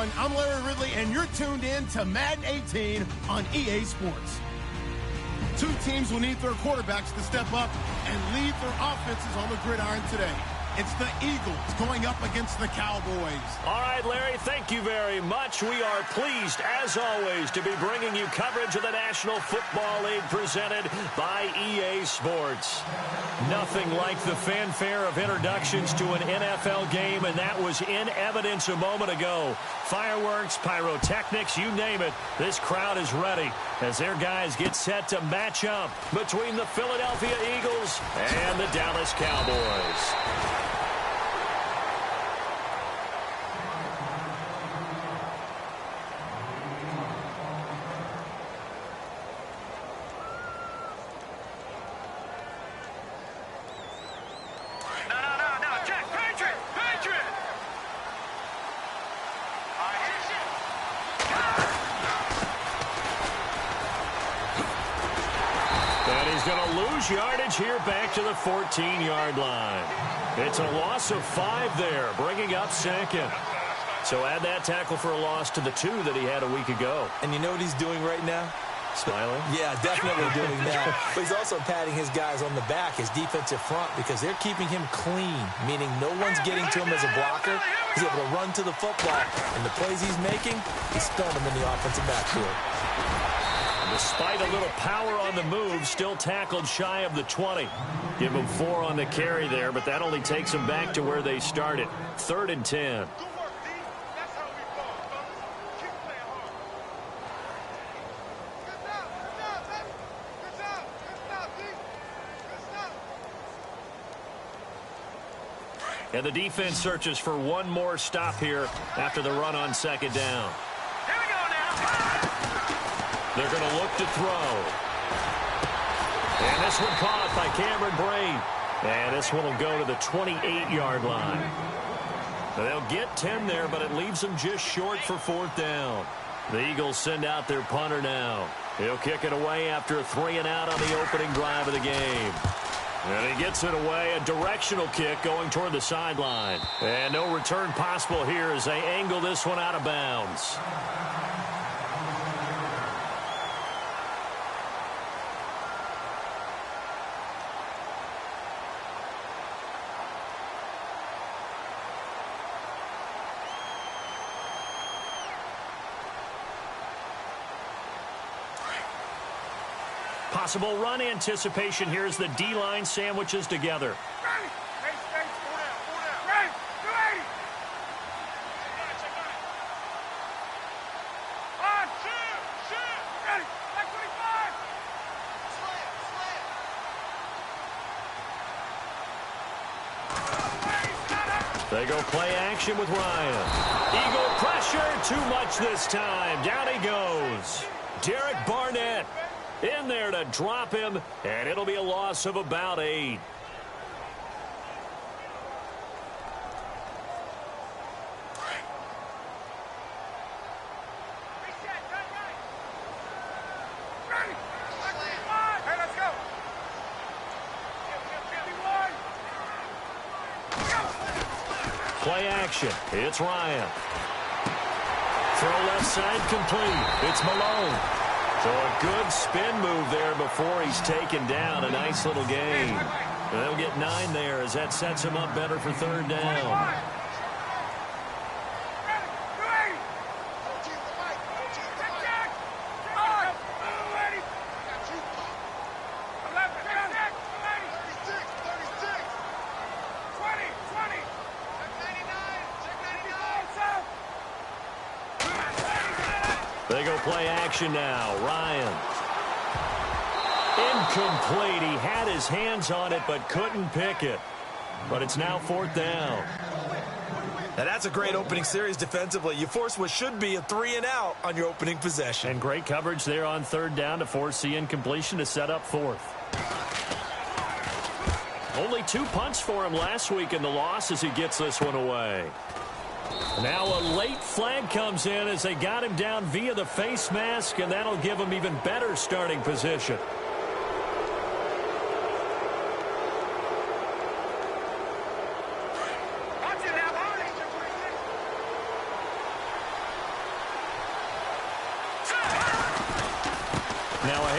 everyone. I'm Larry Ridley, and you're tuned in to Madden 18 on EA Sports. Two teams will need their quarterbacks to step up and lead their offenses on the gridiron today. It's the Eagles going up against the Cowboys. All right, Larry, thank you very much. We are pleased, as always, to be bringing you coverage of the National Football League presented by EA Sports. Nothing like the fanfare of introductions to an NFL game, and that was in evidence a moment ago. Fireworks, pyrotechnics, you name it. This crowd is ready as their guys get set to match up between the Philadelphia Eagles and the Dallas Cowboys. Yardage here back to the 14-yard line. It's a loss of 5 there, bringing up second. So add that tackle for a loss to the 2 that he had a week ago. And you know what he's doing right now? Smiling? Yeah, definitely doing that. But he's also patting his guys on the back, his defensive front, because they're keeping him clean, meaning no one's getting to him as a blocker. He's able to run to the football, and the plays he's making, he's spelling them in the offensive backfield. Despite a little power on the move, still tackled shy of the 20. Give him 4 on the carry there, but that only takes them back to where they started. 3rd and 10. And the defense searches for one more stop here after the run on 2nd down. They're going to look to throw. And this one caught by Cameron Braid. And this one will go to the 28-yard line. They'll get 10 there, but it leaves them just short for 4th down. The Eagles send out their punter now. He'll kick it away after a 3-and-out on the opening drive of the game. And he gets it away, a directional kick going toward the sideline. And no return possible here as they angle this one out of bounds. Possible run anticipation here as the D-line sandwiches together. They go play action with Ryan. Eagle pressure, too much this time. Down he goes. Derek Barnett in there to drop him, and it'll be a loss of about 8. Play action. It's Ryan. Throw left side complete. It's Malone. So a good spin move there before he's taken down. A nice little gain. And they'll get 9 there as that sets him up better for 3rd down. They go play action now. Ryan. Incomplete. He had his hands on it but couldn't pick it. But it's now 4th down. Now that's a great opening series defensively. You force what should be a 3-and-out on your opening possession. And great coverage there on 3rd down to force the incompletion to set up 4th. Only 2 punts for him last week in the loss as he gets this one away. Now a late flag comes in as they got him down via the face mask, and that'll give him even better starting position.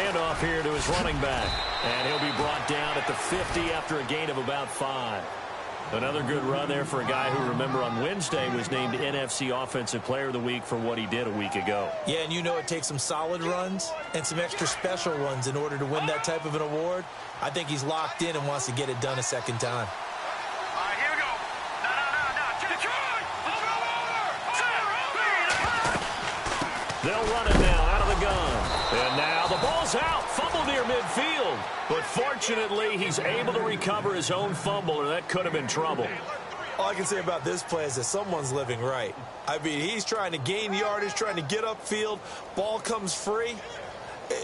handoff here to his running back. And he'll be brought down at the 50 after a gain of about 5. Another good run there for a guy who, remember, on Wednesday was named NFC Offensive Player of the Week for what he did a week ago. Yeah, and you know it takes some solid runs and some extra special ones in order to win that type of an award. I think he's locked in and wants to get it done a second time. All right, here we go. No. Detroit! They'll run it now out of the gun. And now the ball's out. Fumble near midfield. But fortunately, he's able to recover his own fumble, or that could have been trouble. All I can say about this play is that someone's living right. I mean, he's trying to gain yardage, trying to get upfield. Ball comes free.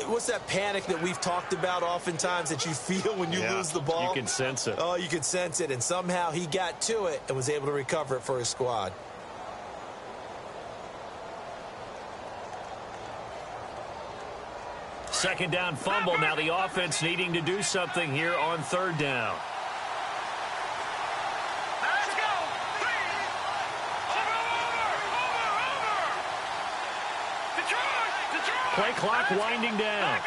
What's that panic that we've talked about oftentimes that you feel when you lose the ball? You can sense it. Oh, you can sense it. And somehow he got to it and was able to recover it for his squad. Second down fumble. Now the offense needing to do something here on third down. Let's go! Over! Detroit! Play clock winding down.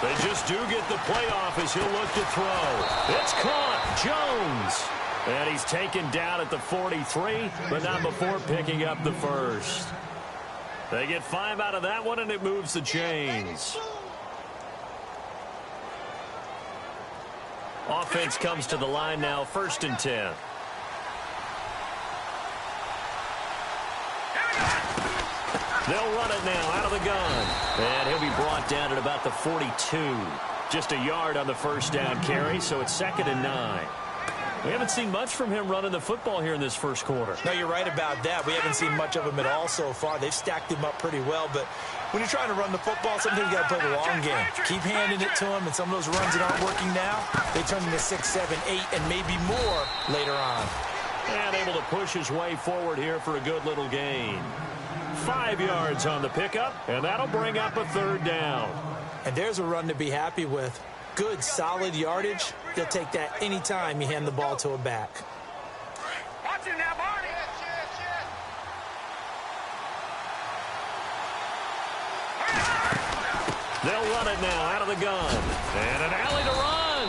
They just do get the playoff as he'll look to throw. It's caught. Jones. And he's taken down at the 43, but not before picking up the first. They get 5 out of that one, and it moves the chains. Offense comes to the line now, 1st and 10. They'll run it now out of the gun. And he'll be brought down at about the 42. Just a yard on the first down carry, so it's 2nd and 9. We haven't seen much from him running the football here in this first quarter. No, you're right about that. We haven't seen much of him at all so far. They've stacked him up pretty well, but when you're trying to run the football, sometimes you got to play the long game. Keep handing it to him, and some of those runs that aren't working now, they turn into 6, 7, 8, and maybe more later on. And able to push his way forward here for a good little gain. 5 yards on the pickup, and that'll bring up a 3rd down. And there's a run to be happy with. Good, solid yardage. He'll take that anytime you hand the ball to a back. Watch it now, Barney. They'll run it now out of the gun. And an alley to run.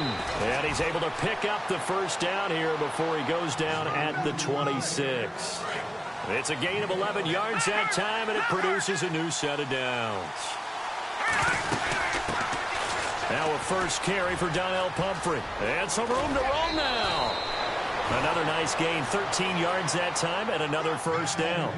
And he's able to pick up the first down here before he goes down at the 26. It's a gain of 11 yards that time, and it produces a new set of downs. Now a first carry for Donnell Pumphrey. And some room to roll now. Another nice gain, 13 yards that time, and another first down.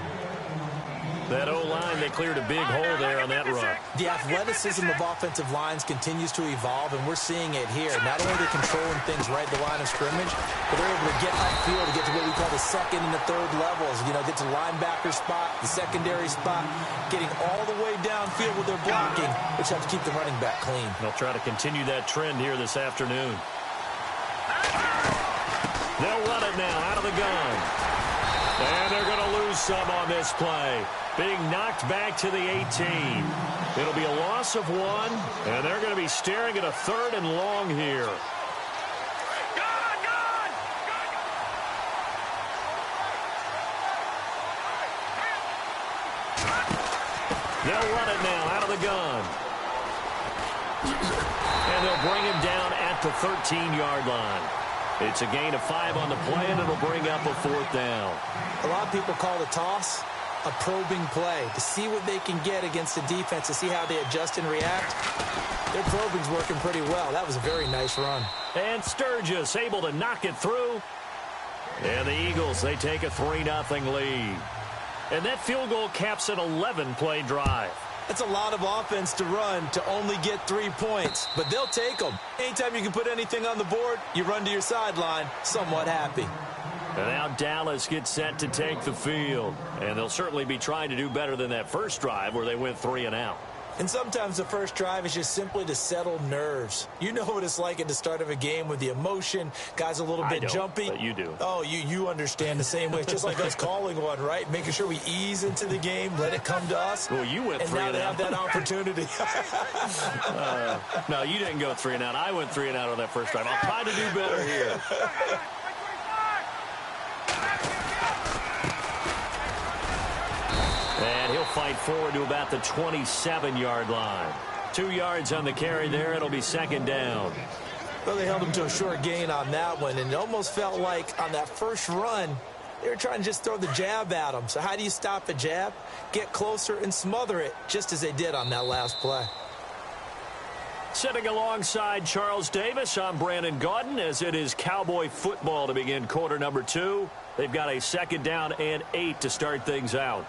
That O-line, they cleared a big hole there on that run. The athleticism of offensive lines continues to evolve, and we're seeing it here. Not only are they controlling things right at the line of scrimmage, but they're able to get upfield to get to what we call the 2nd and the 3rd levels. You know, get to the linebacker spot, the secondary spot, getting all the way downfield with their blocking, which helps keep the running back clean. They'll try to continue that trend here this afternoon. They'll run it now out of the gun. And they're going to lose some on this play. Being knocked back to the 18. It'll be a loss of 1, and they're going to be staring at a 3rd and long here. They'll run it now out of the gun. And they'll bring him down at the 13-yard line. It's a gain of 5 on the play, and it'll bring up a 4th down. A lot of people call the toss a probing play to see what they can get against the defense, to see how they adjust and react. Their probing's working pretty well. That was a very nice run. And Sturgis able to knock it through. And the Eagles, they take a 3-0 lead. And that field goal caps an 11-play drive. That's a lot of offense to run to only get 3 points, but they'll take them. Anytime you can put anything on the board, you run to your sideline somewhat happy. And now Dallas gets set to take the field. And they'll certainly be trying to do better than that first drive where they went 3 and out. And sometimes the first drive is just simply to settle nerves. You know what it's like at the start of a game with the emotion. Guys a little bit jumpy. But you do. Oh, you understand the same way. It's just like us calling one, right? Making sure we ease into the game, let it come to us. Well, you went 3 and out. And now they have that opportunity. No, you didn't go 3 and out. I went 3 and out on that first drive. I'll try to do better here. And he'll fight forward to about the 27-yard line. 2 yards on the carry there. It'll be second down. Well, they held him to a short gain on that one, and it almost felt like on that first run, they were trying to just throw the jab at him. So how do you stop a jab? Get closer and smother it, just as they did on that last play. Sitting alongside Charles Davis, I'm Brandon Gaudin, as it is Cowboy football to begin quarter number 2. They've got a second down and 8 to start things out.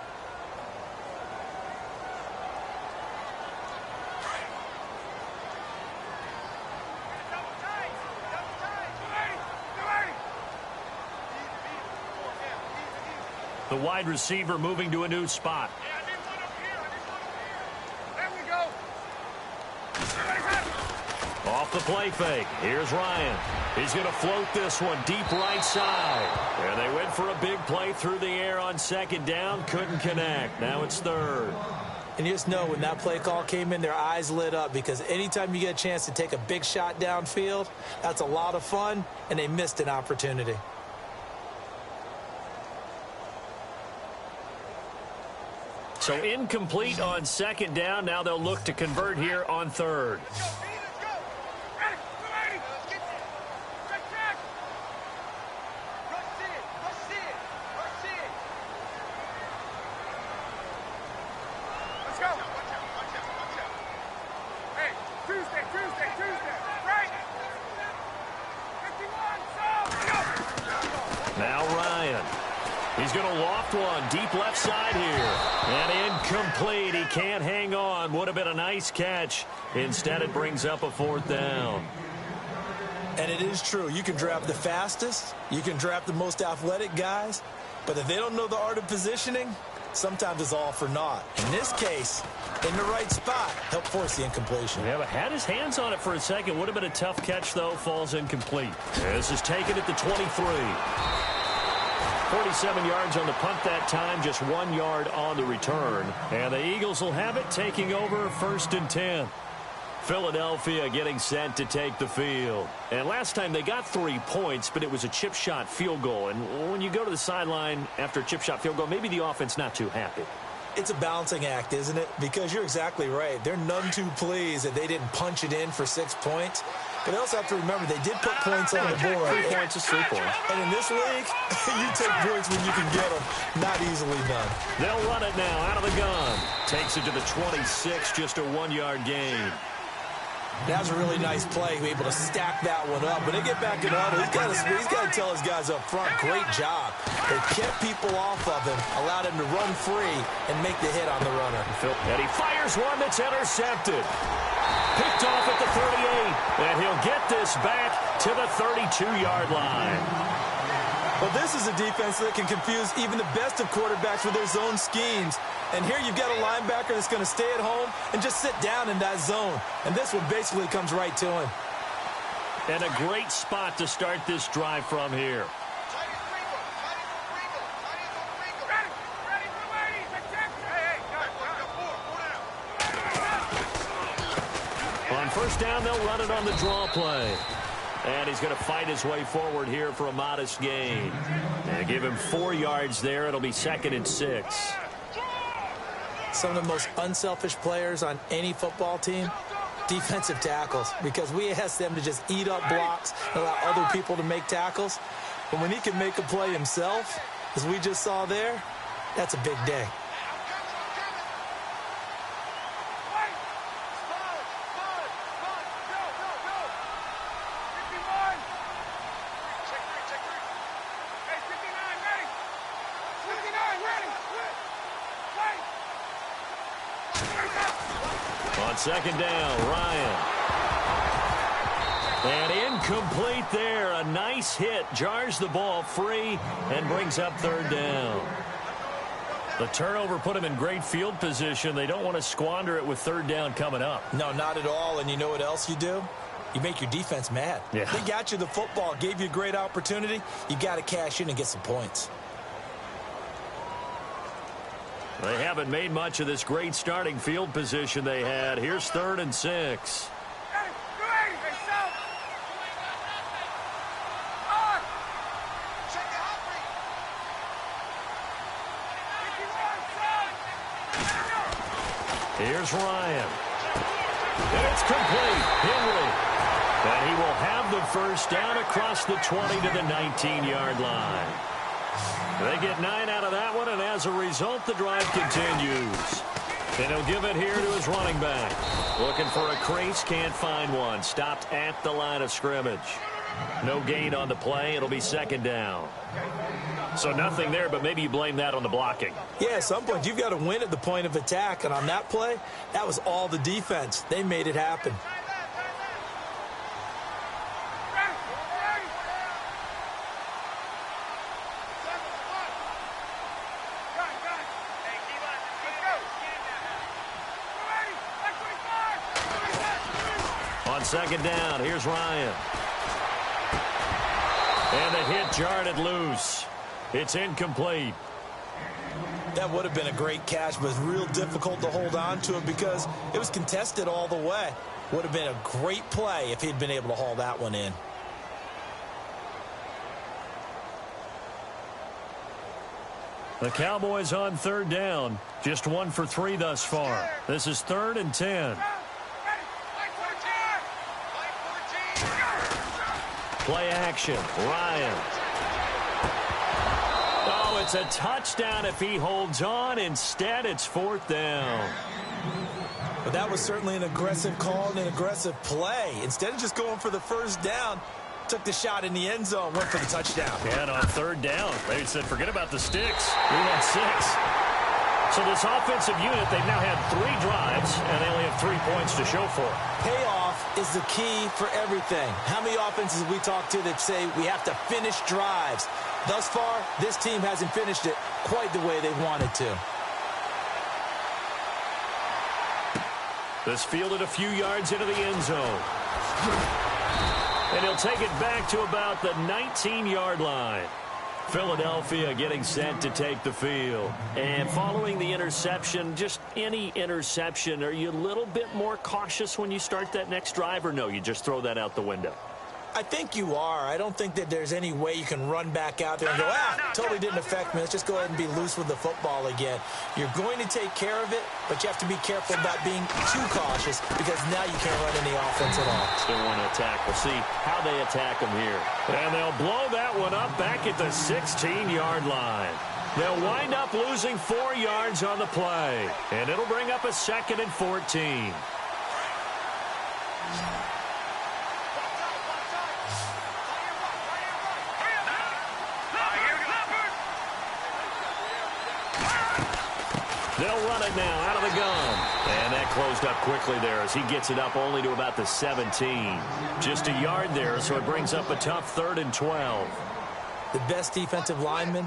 The wide receiver moving to a new spot. Off the play fake. Here's Ryan. He's going to float this one deep right side. And they went for a big play through the air on second down. Couldn't connect. Now it's third. And you just know when that play call came in, their eyes lit up, because anytime you get a chance to take a big shot downfield, that's a lot of fun, and they missed an opportunity. So incomplete on second down. Now they'll look to convert here on third. Now Ryan. He's going to loft one deep left side here. And incomplete. He can't hang on. Would have been a nice catch. Instead, it brings up a fourth down. And it is true. You can draft the fastest. You can draft the most athletic guys. But if they don't know the art of positioning, sometimes it's all for naught. In this case, in the right spot, helped force the incompletion. Yeah, but had his hands on it for a second. Would have been a tough catch, though. Falls incomplete. This is taken at the 23. 47 yards on the punt that time, just 1 yard on the return. And the Eagles will have it, taking over first and 10. Philadelphia getting set to take the field. And last time they got 3 points, but it was a chip shot field goal. And when you go to the sideline after a chip shot field goal, maybe the offense not too happy. It's a balancing act, isn't it? Because you're exactly right. They're none too pleased that they didn't punch it in for 6 points. But they also have to remember they did put points on the board. 3 points is 3 points. And in this league, you take points when you can get them. Not easily done. They'll run it now out of the gun. Takes it to the 26, just a 1 yard gain. That was a really nice play. He was able to stack that one up. But they get back in order. He's got to tell his guys up front, great job. They kept people off of him, allowed him to run free, and make the hit on the runner. And he fires one that's intercepted. Picked off at the 38. And he'll get this back to the 32-yard line. Well, this is a defense that can confuse even the best of quarterbacks with their zone schemes. And here you've got a linebacker that's going to stay at home and just sit down in that zone. And this one basically comes right to him. And a great spot to start this drive from here. On first down, they'll run it on the draw play. And he's going to fight his way forward here for a modest gain. And give him 4 yards there. It'll be second and 6. Some of the most unselfish players on any football team, defensive tackles, because we ask them to just eat up blocks and allow other people to make tackles. But when he can make a play himself, as we just saw there, that's a big day. On second down, Ryan. And incomplete there. A nice hit. Jars the ball free and brings up third down. The turnover put him in great field position. They don't want to squander it with third down coming up. No, not at all. And you know what else you do? You make your defense mad. Yeah. They got you the football, gave you a great opportunity. You got to cash in and get some points. They haven't made much of this great starting field position they had. Here's third and 6. Here's Ryan. And it's complete. Henry. And he will have the first down across the 20 to the 19-yard line. They get 9 out of that one, and as a result, the drive continues. And he'll give it here to his running back. Looking for a crease, can't find one. Stopped at the line of scrimmage. No gain on the play. It'll be second down. So nothing there, but maybe you blame that on the blocking. Yeah, at some point, you've got to win at the point of attack. And on that play, that was all the defense. They made it happen. On second down, here's Ryan. And the hit jarred it loose. It's incomplete. That would have been a great catch, but it's real difficult to hold on to it because it was contested all the way. Would have been a great play if he'd been able to haul that one in. The Cowboys on third down. Just 1 for 3 thus far. This is 3rd and 10. Play action. Ryan. Oh, it's a touchdown if he holds on. Instead, it's 4th down. But that was certainly an aggressive call and an aggressive play. Instead of just going for the first down, took the shot in the end zone, went for the touchdown. And on third down, they said, forget about the sticks. We want 6. So this offensive unit, they've now had 3 drives, and they only have 3 points to show for it. Payoff is the key for everything. How many offenses we talk to that say we have to finish drives? Thus far, this team hasn't finished it quite the way they wanted to. This fielded a few yards into the end zone. And he'll take it back to about the 19-yard line. Philadelphia getting set to take the field. And following the interception, just any interception, are you a little bit more cautious when you start that next drive, or no, you just throw that out the window? I think you are. I don't think that there's any way you can run back out there and go, totally didn't affect me. Let's just go ahead and be loose with the football again. You're going to take care of it, but you have to be careful about being too cautious because now you can't run any offense at all. Still want to attack. We'll see how they attack them here. And they'll blow that one up back at the 16-yard line. They'll wind up losing 4 yards on the play. And it'll bring up a 2nd and 14. They'll run it now out of the gun. And that closed up quickly there as he gets it up only to about the 17. Just a yard there, so it brings up a tough 3rd and 12. The best defensive linemen,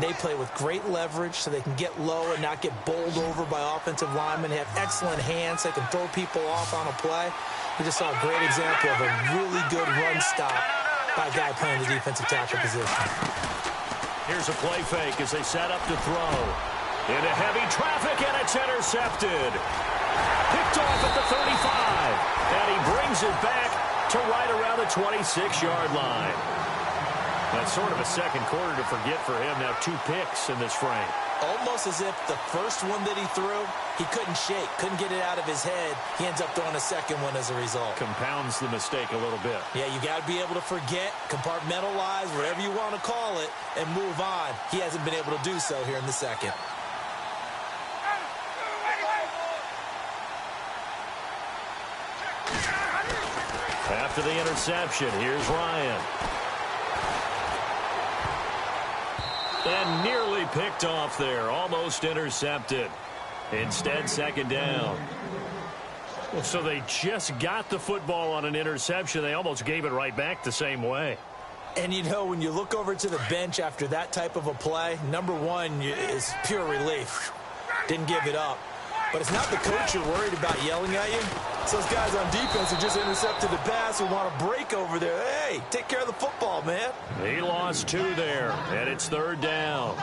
they play with great leverage so they can get low and not get bowled over by offensive linemen. They have excellent hands. They can throw people off on a play. We just saw a great example of a really good run stop by a guy playing the defensive tackle position. Here's a play fake as they set up to throw. Into heavy traffic, and it's intercepted. Picked off at the 35. And he brings it back to right around the 26-yard line. That's sort of a second quarter to forget for him. Now 2 picks in this frame. Almost as if the first one that he threw, he couldn't shake, couldn't get it out of his head. He ends up throwing a second one as a result. Compounds the mistake a little bit. Yeah, you got to be able to forget, compartmentalize, whatever you want to call it, and move on. He hasn't been able to do so here in the second. After the interception, here's Ryan. And nearly picked off there, almost intercepted. Instead, second down. So they just got the football on an interception. They almost gave it right back the same way. And, you know, when you look over to the bench after that type of a play, number one is pure relief. Didn't give it up. But it's not the coach you're worried about yelling at you. So those guys on defense who just intercepted the pass who want to break over there. Hey, take care of the football, man. He lost 2 there, and it's 3rd down.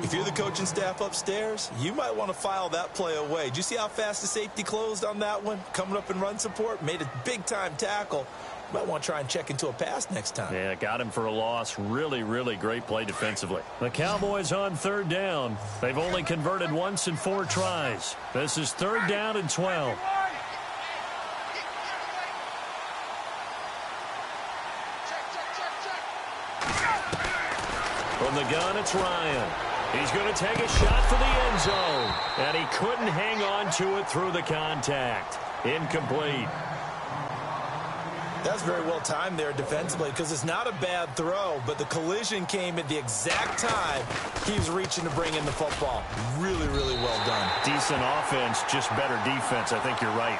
If you're the coaching staff upstairs, you might want to file that play away. Did you see how fast the safety closed on that one? Coming up in run support, made a big-time tackle. You might want to try and check into a pass next time. Yeah, got him for a loss. Really, really great play defensively. The Cowboys on 3rd down. They've only converted once in 4 tries. This is 3rd down and 12. From the gun, it's Ryan. He's going to take a shot for the end zone. And he couldn't hang on to it through the contact. Incomplete. That's very well timed there defensively because it's not a bad throw, but the collision came at the exact time he was reaching to bring in the football. Really, really well done. Decent offense, just better defense. I think you're right.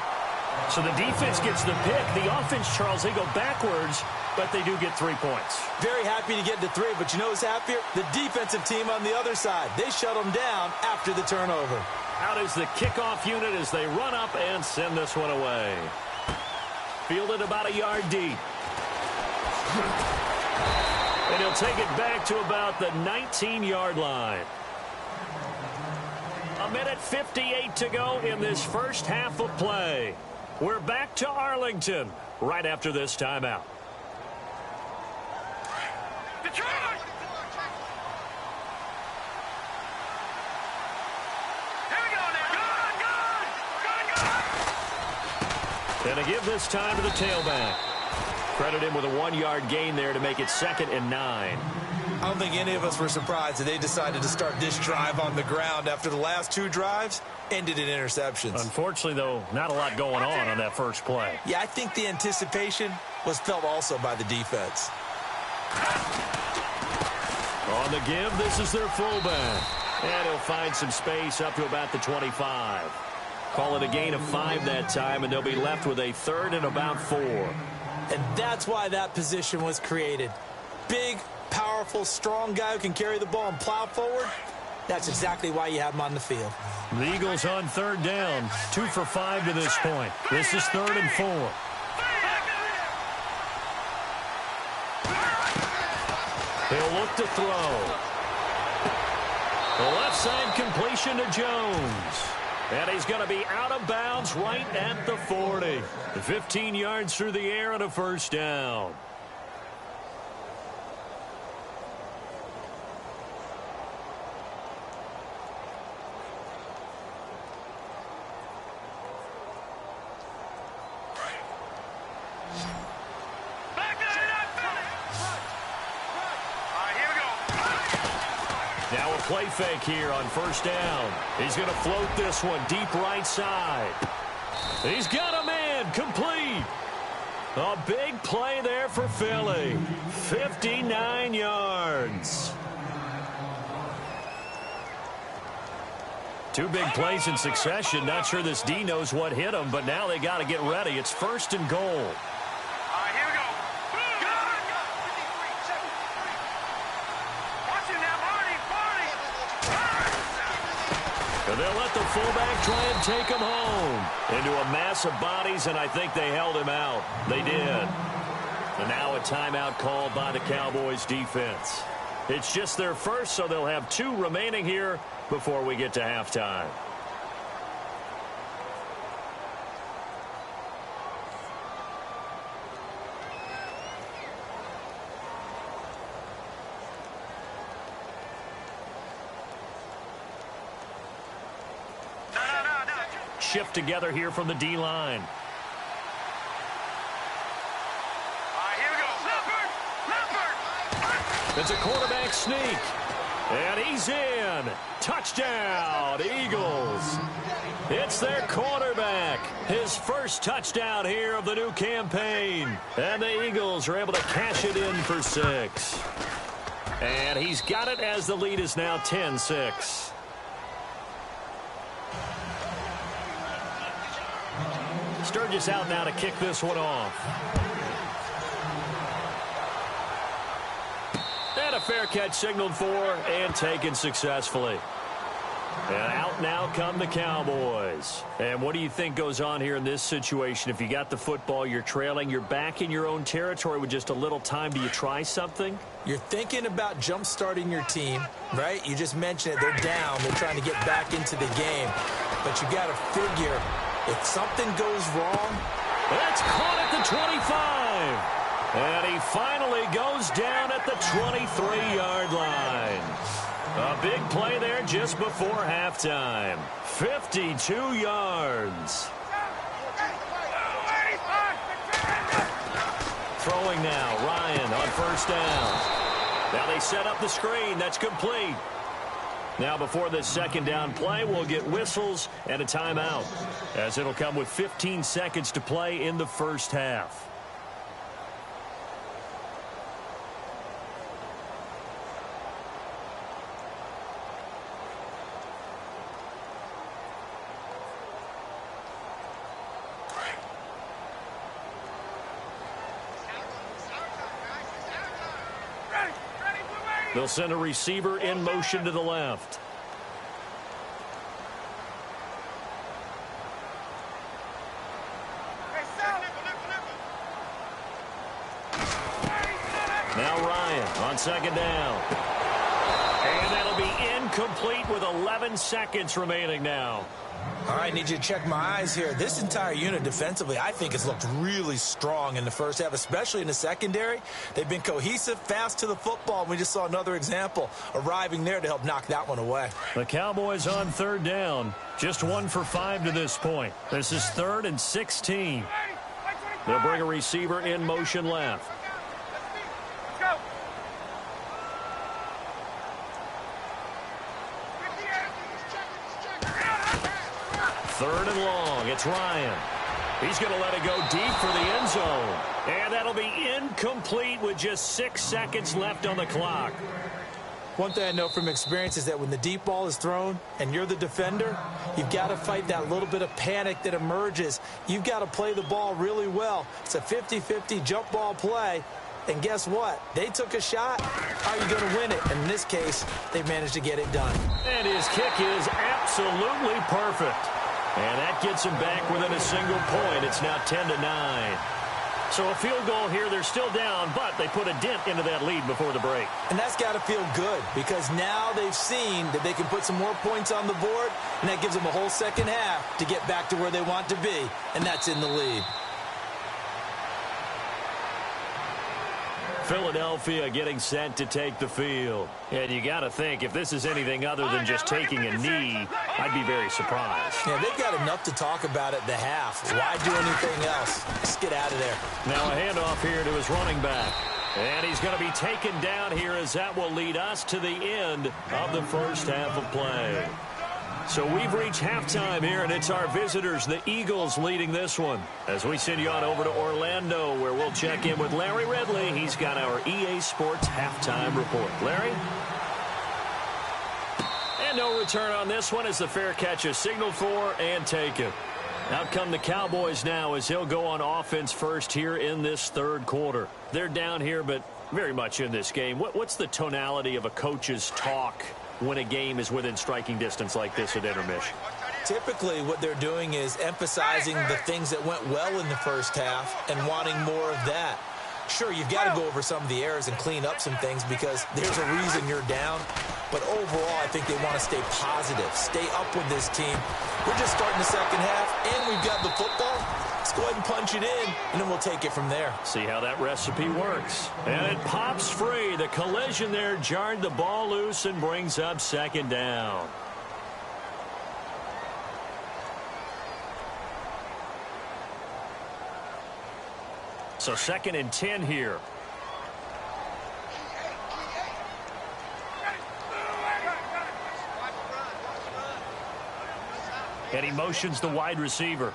So the defense gets the pick. The offense, Charles, they go backwards, but they do get 3 points. Very happy to get to 3, but you know who's happier? The defensive team on the other side. They shut them down after the turnover. Out is the kickoff unit as they run up and send this one away. Fielded about a yard deep. And he'll take it back to about the 19-yard line. 1:58 to go in this first half of play. We're back to Arlington right after this timeout. Detroit! Here we go now. Good. And to give this time to the tailback. Credit him with a 1-yard gain there to make it 2nd and 9. I don't think any of us were surprised that they decided to start this drive on the ground after the last 2 drives ended in interceptions. Unfortunately, though, not a lot going on that first play. Yeah, I think the anticipation was felt also by the defense. On the give, this is their fullback. And he'll find some space up to about the 25. Call it a gain of 5 that time, and they'll be left with a 3rd and about 4. And that's why that position was created. Big, powerful, strong guy who can carry the ball and plow forward. That's exactly why you have him on the field. The Eagles on 3rd down. 2 for 5 to this point. This is 3rd and 4. He'll look to throw. The left side completion to Jones. And he's going to be out of bounds right at the 40. 15 yards through the air and a 1st down. Now a play fake here on 1st down. He's going to float this one deep right side. He's got a man complete. A big play there for Philly. 59 yards. 2 big plays in succession. Not sure this D knows what hit him, but now they got to get ready. It's 1st and goal. And they'll let the fullback try and take him home into a mass of bodies, and I think they held him out. They did. And now a timeout called by the Cowboys defense. It's just their first, so they'll have 2 remaining here before we get to halftime. Shift together here from the D-line. Here we go. Leopard! It's a quarterback sneak. And he's in. Touchdown, Eagles. It's their quarterback. His first touchdown here of the new campaign. And the Eagles are able to cash it in for 6. And he's got it as the lead is now 10-6. Sturgis out now to kick this one off. And a fair catch signaled for and taken successfully. And out now come the Cowboys. And what do you think goes on here in this situation? If you got the football, you're trailing, you're back in your own territory with just a little time. Do you try something? You're thinking about jump-starting your team, right? You just mentioned it. They're down. They're trying to get back into the game. But you got to figure, if something goes wrong. That's caught at the 25. And he finally goes down at the 23-yard line. A big play there just before halftime. 52 yards. Throwing now, Ryan on first down. Now they set up the screen. That's complete. Now before this second down play, we'll get whistles and a timeout, as it'll come with 15 seconds to play in the first half. They'll send a receiver in motion to the left. Now Ryan on second down. And that'll be incomplete with 11 seconds remaining now. All right, need you to check my eyes here. This entire unit defensively, I think, has looked really strong in the first half, especially in the secondary. They've been cohesive, fast to the football. We just saw another example arriving there to help knock that one away. The Cowboys on third down. Just 1 for 5 to this point. This is 3rd and 16. They'll bring a receiver in motion left. Third and long. It's Ryan. He's going to let it go deep for the end zone. And that'll be incomplete with just 6 seconds left on the clock. One thing I know from experience is that when the deep ball is thrown and you're the defender, you've got to fight that little bit of panic that emerges. You've got to play the ball really well. It's a 50-50 jump ball play. And guess what? They took a shot. How are you going to win it? And in this case, they managed to get it done. And his kick is absolutely perfect. And that gets him back within a single point. It's now 10-9. So a field goal here. They're still down, but they put a dent into that lead before the break. And that's got to feel good because now they've seen that they can put some more points on the board, and that gives them a whole second half to get back to where they want to be, and that's in the lead. Philadelphia getting set to take the field. And you got to think, if this is anything other than just taking a knee, I'd be very surprised. Yeah, they've got enough to talk about at the half. Why do anything else? Let's get out of there. Now a handoff here to his running back. And he's going to be taken down here as that will lead us to the end of the first half of play. So we've reached halftime here, and it's our visitors, the Eagles, leading this one. As we send you on over to Orlando, where we'll check in with Larry Ridley. He's got our EA Sports halftime report. Larry? And no return on this one as the fair catch is signaled for and taken. Out come the Cowboys now as he'll go on offense first here in this third quarter. They're down here, but very much in this game. What's the tonality of a coach's talk when a game is within striking distance like this at intermission? Typically, what they're doing is emphasizing the things that went well in the first half and wanting more of that. Sure, you've got to go over some of the errors and clean up some things because there's a reason you're down. But overall, I think they want to stay positive, stay up with this team. We're just starting the second half, and we've got the football. Let's go ahead and punch it in, and then we'll take it from there. See how that recipe works. And it pops free. The collision there jarred the ball loose and brings up second down. So 2nd and 10 here. And he motions the wide receiver.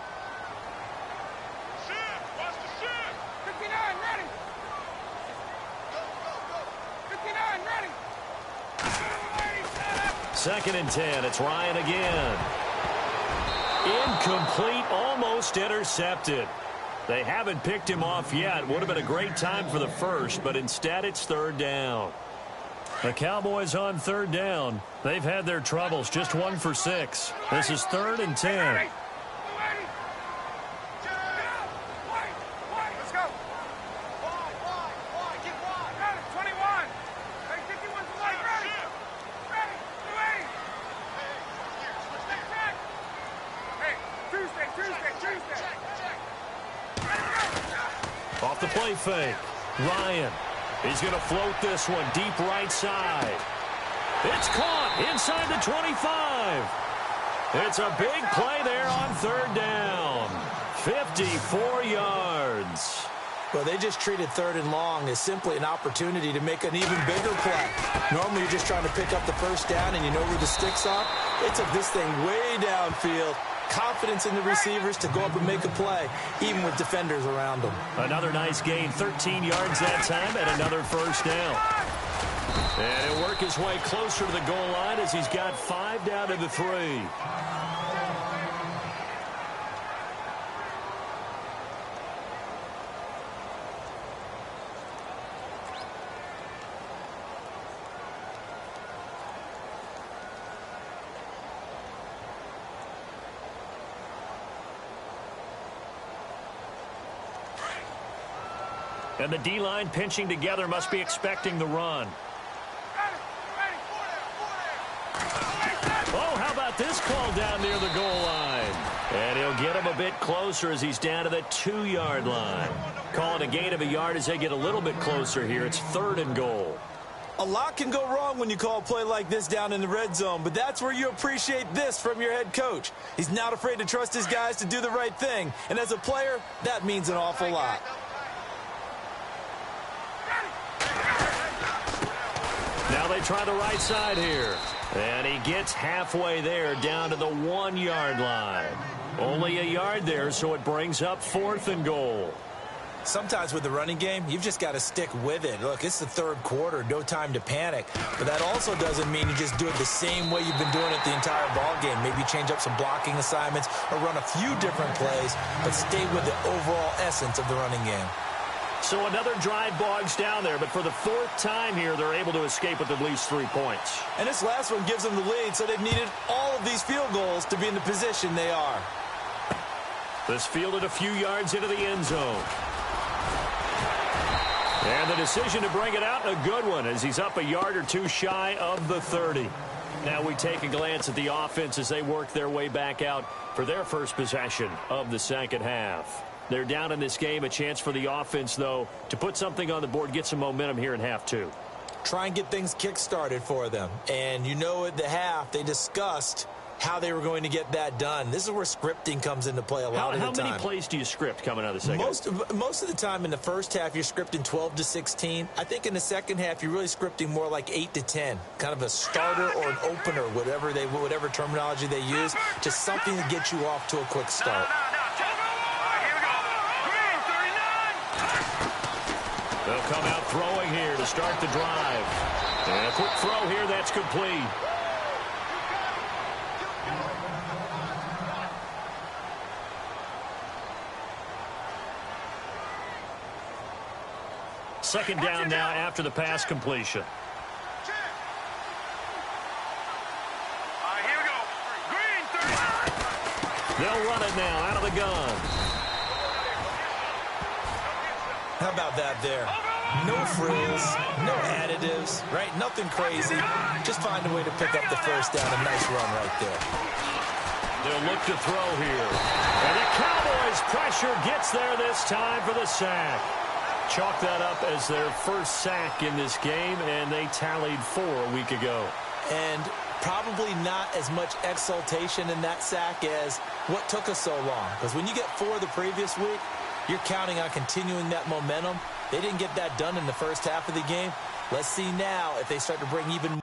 Second and 10. It's Ryan again. Incomplete, almost intercepted. They haven't picked him off yet. Would have been a great time for the first, but instead it's third down. The Cowboys on third down. They've had their troubles, just 1 for 6. This is 3rd and 10. Off the play fake. Ryan. He's going to float this one deep right side. It's caught inside the 25. It's a big play there on 3rd down. 54 yards. Well, they just treated 3rd and long as simply an opportunity to make an even bigger play. Normally, you're just trying to pick up the first down, and you know where the sticks are. They took this thing way downfield. Confidence in the receivers to go up and make a play, even with defenders around them. Another nice gain, 13 yards that time, and another first down. And he'll work his way closer to the goal line as he's got 5 down to the 3. And the D-line pinching together must be expecting the run. Oh, how about this call down near the goal line? And he'll get him a bit closer as he's down to the 2-yard line. Calling a gain of a yard as they get a little bit closer here. It's 3rd and goal. A lot can go wrong when you call a play like this down in the red zone, but that's where you appreciate this from your head coach. He's not afraid to trust his guys to do the right thing, and as a player, that means an awful lot. Now they try the right side here. And he gets halfway there down to the 1-yard line. Only a yard there, so it brings up 4th and goal. Sometimes with the running game, you've just got to stick with it. Look, it's the 3rd quarter, no time to panic. But that also doesn't mean you just do it the same way you've been doing it the entire ball game. Maybe change up some blocking assignments or run a few different plays, but stay with the overall essence of the running game. So another drive bogs down there, but for the 4th time here, they're able to escape with at least 3 points. And this last one gives them the lead, so they've needed all of these field goals to be in the position they are. This fielded a few yards into the end zone. And the decision to bring it out, a good one, as he's up a yard or 2 shy of the 30. Now we take a glance at the offense as they work their way back out for their first possession of the second half. They're down in this game. A chance for the offense, though, to put something on the board, get some momentum here in half 2. Try and get things kick-started for them. And you know at the half, they discussed how they were going to get that done. This is where scripting comes into play a lot of the time. How many plays do you script coming out of the second half? Most of the time in the first half, you're scripting 12 to 16. I think in the second half, you're really scripting more like 8 to 10. Kind of a starter or an opener, whatever terminology they use. Just something to get you off to a quick start. They'll come out throwing here to start the drive. And a quick throw here, that's complete. Second down now after the pass completion. Here we go. Green, 39. They'll run it now out of the gun. How about that there? No frills, no additives, right? Nothing crazy. Just find a way to pick up the first down. A nice run right there. They'll look to throw here. And the Cowboys' pressure gets there this time for the sack. Chalk that up as their first sack in this game, and they tallied 4 a week ago. And probably not as much exultation in that sack as what took us so long. Because when you get 4 the previous week, you're counting on continuing that momentum. They didn't get that done in the first half of the game. Let's see now if they start to bring even more.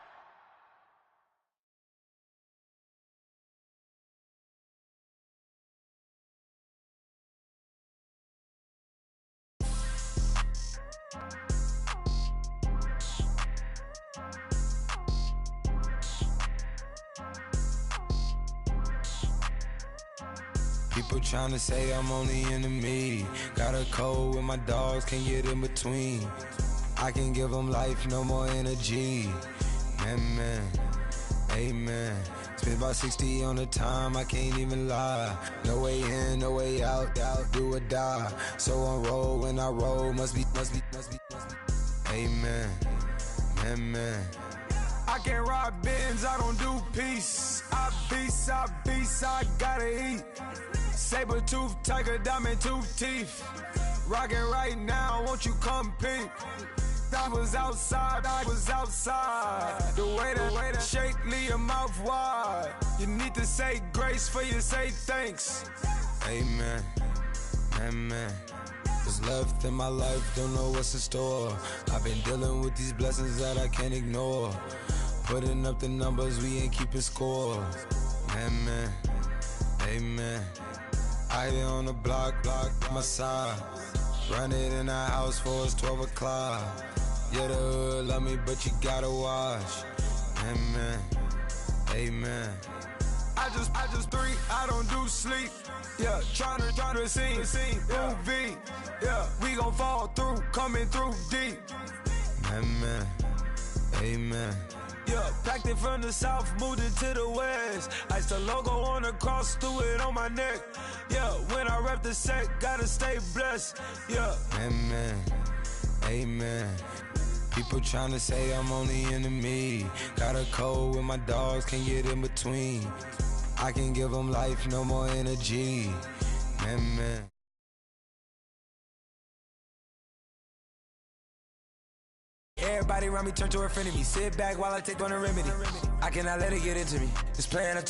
People trying to say I'm only enemy. Got a cold with my dogs, can't get in between. I can give them life, no more energy. Man, amen. Spent about 60 on the time, I can't even lie. No way in, no way out, do or die. So on roll, when I roll, must be. Amen, man. I can't ride Benz, I don't do peace. I beast, I gotta eat. Saber tooth, tiger, diamond tooth teeth. Rockin' right now, won't you come peep? I was outside. The way that shake, leave your mouth wide. You need to say grace for you say thanks. Amen, amen. What's left in my life, don't know what's in store. I've been dealing with these blessings that I can't ignore. Putting up the numbers, we ain't keeping score. Amen, amen. I here on the block, my side. Run it in the house for us 12 o'clock. Yeah, the hood love me, but you gotta watch. Amen, amen. I just three, I don't do sleep. Yeah, tryna see movie. Yeah, we gon' fall through, coming through deep. Amen, amen. Yeah, packed it from the south, moved it to the west. Iced the logo on the cross, threw it on my neck. Yeah, when I rep the set, gotta stay blessed. Yeah. Amen, amen. People tryna say I'm on the enemy. Got a code with my dogs, can't get in between. I can give them life, no more energy. Amen. Everybody around me turn to a friend of me. Sit back while I take on a remedy. I cannot let it get into me. It's playing a